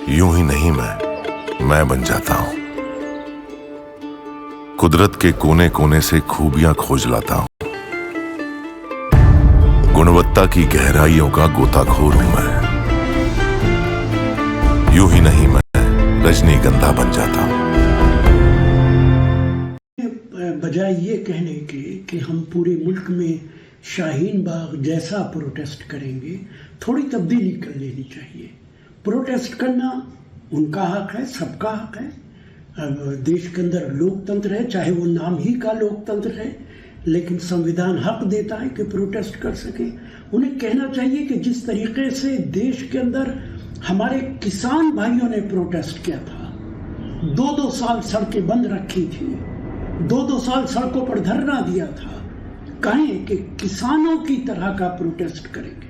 यूं ही नहीं मैं बन जाता हूं। कुदरत के कोने कोने से खूबियां खोज लाता हूं। गुणवत्ता की गहराइयों का गोताखोर हूं मैं। यूं ही नहीं मैं रजनीगंधा बन जाता हूं। बजाय ये कहने के कि हम पूरे मुल्क में शाहीन बाग जैसा प्रोटेस्ट करेंगे, थोड़ी तब्दीली कर लेनी चाहिए। प्रोटेस्ट करना उनका हक है, सबका हक है। अब देश के अंदर लोकतंत्र है, चाहे वो नाम ही का लोकतंत्र है, लेकिन संविधान हक देता है कि प्रोटेस्ट कर सके। उन्हें कहना चाहिए कि जिस तरीके से देश के अंदर हमारे किसान भाइयों ने प्रोटेस्ट किया था, 2-2 साल सड़कें बंद रखी थी, 2-2 साल सड़कों पर धरना दिया था, कहें कि किसानों की तरह का प्रोटेस्ट करेंगे।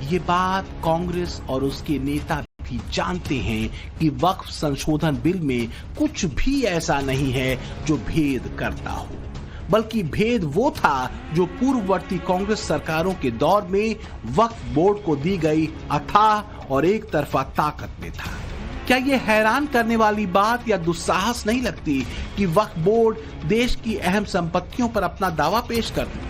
ये बात कांग्रेस और उसके नेता भी जानते हैं कि वक्फ संशोधन बिल में कुछ भी ऐसा नहीं है जो भेद करता हो, बल्कि भेद वो था जो पूर्ववर्ती कांग्रेस सरकारों के दौर में वक्फ बोर्ड को दी गई अथाह और एक तरफा ताकत में था। क्या ये हैरान करने वाली बात या दुस्साहस नहीं लगती कि वक्फ बोर्ड देश की अहम संपत्तियों पर अपना दावा पेश कर दे?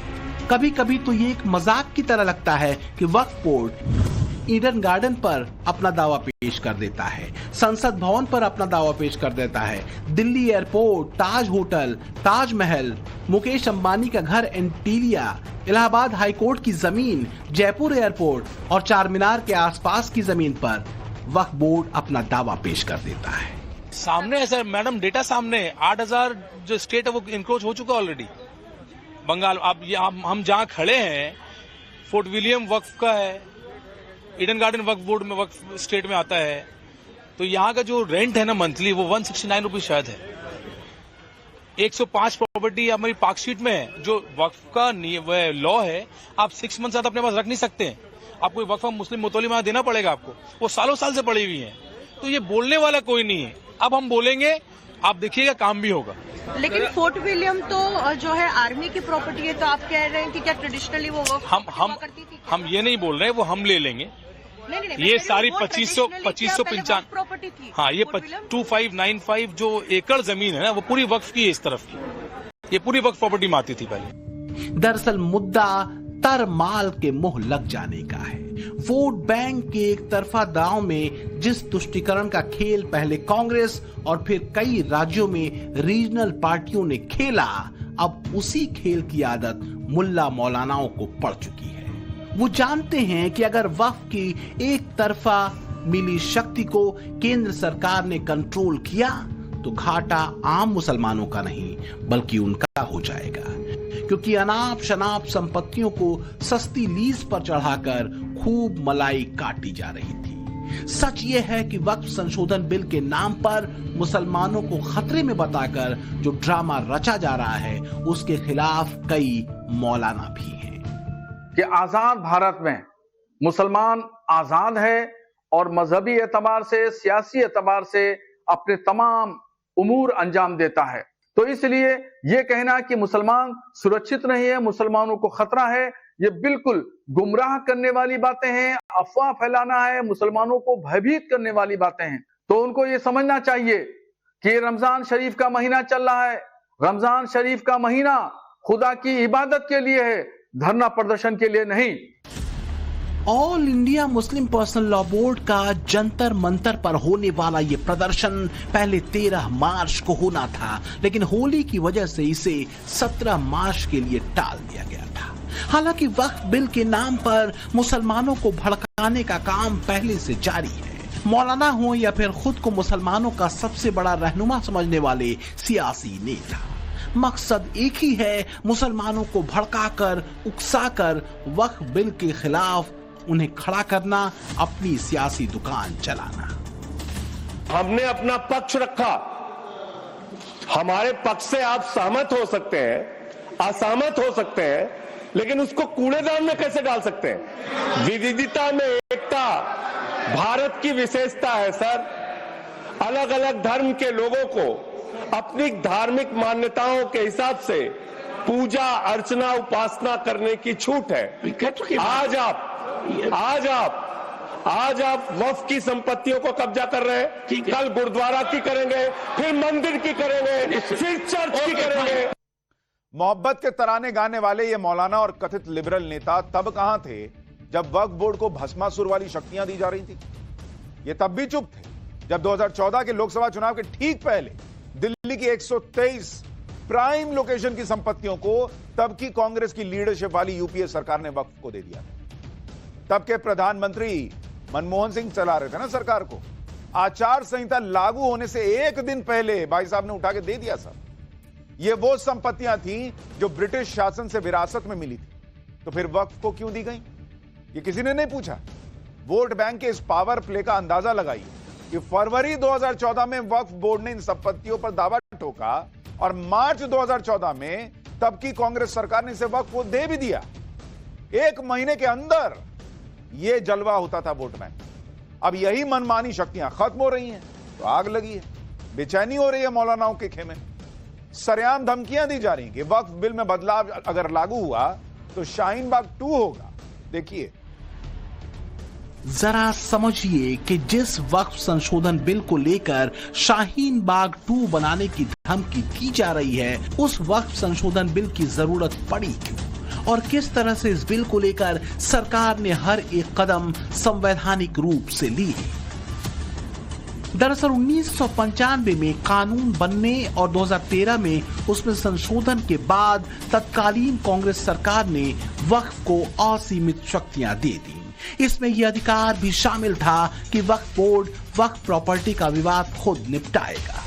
कभी कभी तो ये एक मजाक की तरह लगता है कि वक्फ बोर्ड ईडन गार्डन पर अपना दावा पेश कर देता है, संसद भवन पर अपना दावा पेश कर देता है, दिल्ली एयरपोर्ट, ताज होटल, ताजमहल, मुकेश अंबानी का घर एंटीलिया, इलाहाबाद हाईकोर्ट की जमीन, जयपुर एयरपोर्ट और चार मीनार के आसपास की जमीन पर वक्फ बोर्ड अपना दावा पेश कर देता है। सामने है सर, मैडम डेटा सामने है। 8,000 जो स्टेट है वो इंक्रोच हो चुका ऑलरेडी। बंगाल, आप हम जहाँ खड़े हैं, फोर्ट विलियम वक्फ का है, ईडन गार्डन वक्फ बोर्ड में वक्फ स्टेट में आता है। तो यहाँ का जो रेंट है ना मंथली, वो 169 रुपीज शायद है। 105 प्रॉपर्टी हमारी पार्कशीट में है। जो वक्फ का लॉ है, आप 6 मंथ अपने पास रख नहीं सकते हैं। आपको वक्फ मुस्लिम मुतौली में देना पड़ेगा आपको, वो सालों साल से पड़ी हुई है। तो ये बोलने वाला कोई नहीं है। अब हम बोलेंगे, आप देखिएगा काम भी होगा। लेकिन फोर्ट विलियम तो जो है आर्मी की प्रॉपर्टी है, तो आप कह रहे हैं कि क्या ट्रेडिशनली वो हम ये नहीं बोल रहे हैं, वो हम ले लेंगे। नहीं, ये सारी 2555 प्रॉपर्टी थी। हाँ, ये 2595 जो एकड़ जमीन है ना, वो पूरी वक्फ की है। इस तरफ की ये पूरी वक्फ प्रॉपर्टी में आती थी पहले। दरअसल मुद्दा तरमाल के मुंह लग जाने का है। वोट बैंक के एक तरफा दांव में जिस तुष्टीकरण का खेल पहले कांग्रेस और फिर कई राज्यों में रीजनल पार्टियों ने खेला, अब उसी खेल की आदत मुल्ला मौलानाओं को पड़ चुकी है। वो जानते हैं कि अगर वक्फ की एक तरफा मिली शक्ति को केंद्र सरकार ने कंट्रोल किया तो घाटा आम मुसलमानों का नहीं बल्कि उनका हो जाएगा, क्योंकि अनाप शनाप संपत्तियों को सस्ती लीज पर चढ़ाकर खूब मलाई काटी जा रही थी। सच ये है कि वक्फ संशोधन बिल के नाम पर मुसलमानों को खतरे में बताकर जो ड्रामा रचा जा रहा है, उसके खिलाफ कई मौलाना भी हैं। कि आजाद भारत में मुसलमान आजाद है और मजहबी एतबार से, सियासी एतबार से अपने तमाम उमूर अंजाम देता है। तो इसलिए यह कहना कि मुसलमान सुरक्षित नहीं है, मुसलमानों को खतरा है, ये बिल्कुल गुमराह करने वाली बातें हैं, अफवाह फैलाना है, मुसलमानों को भयभीत करने वाली बातें हैं। तो उनको ये समझना चाहिए कि रमजान शरीफ का महीना चल रहा है। रमजान शरीफ का महीना खुदा की इबादत के लिए है, धरना प्रदर्शन के लिए नहीं। All India Muslim personal law board का जंतर मंतर पर होने वाला ये प्रदर्शन पहले 13 मार्च को होना था, लेकिन होली की वजह से इसे 17 मार्च के लिए टाल दिया गया था। हालांकि वक्फ बिल के नाम पर मुसलमानों को भड़काने का काम पहले से जारी है। मौलाना हो या फिर खुद को मुसलमानों का सबसे बड़ा रहनुमा समझने वाले सियासी नेता, मकसद एक ही है, मुसलमानों को भड़काकर उकसाकर वक्फ बिल के खिलाफ उन्हें खड़ा करना, अपनी सियासी दुकान चलाना। हमने अपना पक्ष रखा। हमारे पक्ष से आप सहमत हो सकते हैं, असहमत हो सकते हैं, लेकिन उसको कूड़ेदान में कैसे डाल सकते हैं? विविधता में एकता भारत की विशेषता है सर। अलग अलग धर्म के लोगों को अपनी धार्मिक मान्यताओं के हिसाब से पूजा अर्चना उपासना करने की छूट है। आज आप आज आप वक्फ की संपत्तियों को कब्जा कर रहे हैं, कल गुरुद्वारा की करेंगे, फिर मंदिर की करेंगे, फिर चर्च की करेंगे। मोहब्बत के तराने गाने वाले ये मौलाना और कथित लिबरल नेता तब कहां थे जब वक्फ बोर्ड को भस्मासुर वाली शक्तियां दी जा रही थी? ये तब भी चुप थे जब 2014 के लोकसभा चुनाव के ठीक पहले दिल्ली की 123 प्राइम लोकेशन की संपत्तियों को तब की कांग्रेस की लीडरशिप वाली यूपीए सरकार ने वक्फ को दे दिया। तब के प्रधानमंत्री मनमोहन सिंह चला रहे थे ना सरकार को। आचार संहिता लागू होने से एक दिन पहले भाई साहब ने उठा के दे दिया सब। ये वो संपत्तियां थी जो ब्रिटिश शासन से विरासत में मिली थी, तो फिर वक्फ को क्यों दी गई? ये किसी ने नहीं पूछा। वोट बैंक के इस पावर प्ले का अंदाजा लगाइए कि फरवरी 2014 में वक्फ बोर्ड ने इन संपत्तियों पर दावा ठोका और मार्च 2014 में तब की कांग्रेस सरकार ने इसे वक्फ को दे भी दिया। एक महीने के अंदर यह जलवा होता था वोट बैंक। अब यही मनमानी शक्तियां खत्म हो रही हैं तो आग लगी है, बेचैनी हो रही है मौलानाओं के खेमे। सरेआम धमकियां दी जा रही हैं कि वक्फ बिल में बदलाव अगर लागू हुआ तो शाहीन बाग 2 होगा। देखिए, जरा समझिए कि जिस वक्फ संशोधन बिल को लेकर शाहीन बाग 2 बनाने की धमकी दी जा रही है, उस वक्फ संशोधन बिल की जरूरत पड़ी क्यों और किस तरह से इस बिल को लेकर सरकार ने हर एक कदम संवैधानिक रूप से ली? दरअसल 1995 में कानून बनने और 2013 में उसमें संशोधन के बाद तत्कालीन कांग्रेस सरकार ने वक्फ को असीमित शक्तियां दे दी। इसमें यह अधिकार भी शामिल था कि वक्फ बोर्ड वक्फ प्रॉपर्टी का विवाद खुद निपटाएगा।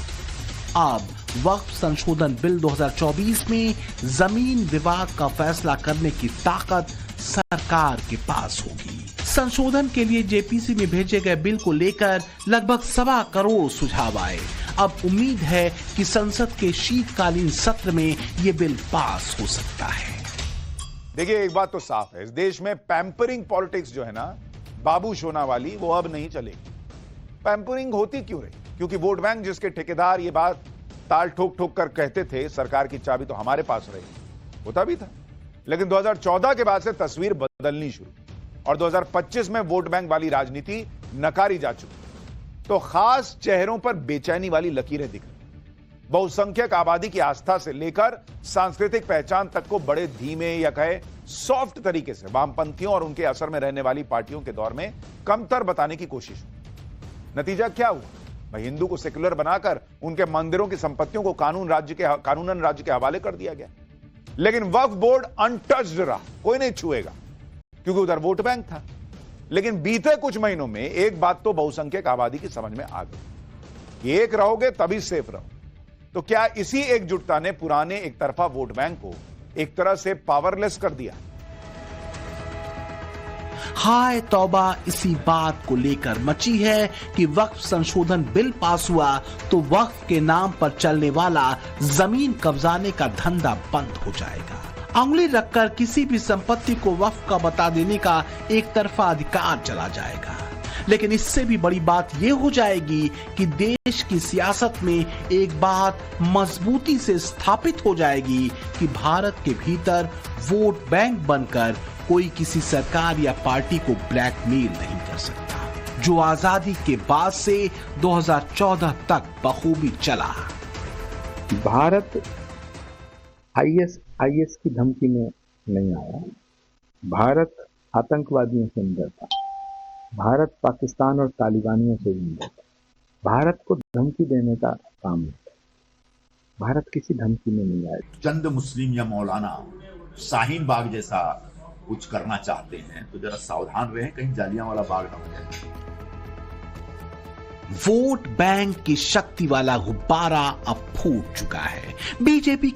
अब वक्फ संशोधन बिल 2024 में जमीन विवाद का फैसला करने की ताकत सरकार के पास होगी। संशोधन के लिए जेपीसी में भेजे गए बिल को लेकर लगभग 1.25 करोड़ सुझाव आए। अब उम्मीद है कि संसद के शीतकालीन सत्र में यह बिल पास हो सकता है। देखिए, एक बात तो साफ है, इस देश में पैम्परिंग पॉलिटिक्स जो है ना, बाबू सोना वाली, वो अब नहीं चलेगी। पैम्परिंग होती क्यों रही? क्योंकि वोट बैंक जिसके ठेकेदार ये बात ताल ठोक ठोक कर कहते थे सरकार की चाबी तो हमारे पास रहेगी, होता भी था। लेकिन 2014 के बाद से तस्वीर बदलनी शुरू और 2025 में वोट बैंक वाली राजनीति नकारी जा चुकी। तो खास चेहरों पर बेचैनी वाली लकीरें दिख रही। बहुसंख्यक आबादी की आस्था से लेकर सांस्कृतिक पहचान तक को बड़े धीमे या कहे सॉफ्ट तरीके से वामपंथियों और उनके असर में रहने वाली पार्टियों के दौर में कमतर बताने की कोशिश। नतीजा क्या हुआ? भाई, हिंदू को सेक्युलर बनाकर उनके मंदिरों की संपत्तियों को कानूनन राज्य के हवाले कर दिया गया। लेकिन वक्फ बोर्ड अनटच्ड रहा, कोई नहीं छुएगा क्योंकि उधर वोट बैंक था। लेकिन बीते कुछ महीनों में एक बात तो बहुसंख्यक आबादी की समझ में आ गई, एक रहोगे तभी सेफ रहो। तो क्या इसी एकजुटता ने पुराने एक तरफा वोट बैंक को एक तरह से पावरलेस कर दिया? हाय तौबा, इसी बात को लेकर मची है कि वक्फ संशोधन बिल पास हुआ तो वक्फ के नाम पर चलने वाला जमीन कब्जाने का धंधा बंद हो जाएगा। अंगुली रखकर किसी भी संपत्ति को वक्फ का बता देने का एक तरफा अधिकार चला जाएगा। लेकिन इससे भी बड़ी बात यह हो जाएगी कि देश की सियासत में एक बात मजबूती से स्थापित हो जाएगी कि भारत के भीतर वोट बैंक बनकर कोई किसी सरकार या पार्टी को ब्लैकमेल नहीं कर सकता, जो आजादी के बाद से 2014 तक बखूबी चला। भारत आईएस की धमकी में नहीं आया। भारत आतंकवादियों से नहीं डरता। भारत पाकिस्तान और तालिबानियों से नहीं डरता। भारत को धमकी देने का काम नहीं। भारत किसी धमकी में नहीं आया। चंद मुस्लिम या मौलाना शाहीन बाग जैसा कुछ करना चाहते हैं तो जरा सावधान रहें, कहीं जालियांवाला बाग ना हो जाए। वोट बैंक की शक्ति वाला गुब्बारा अब फूट चुका है। बीजेपी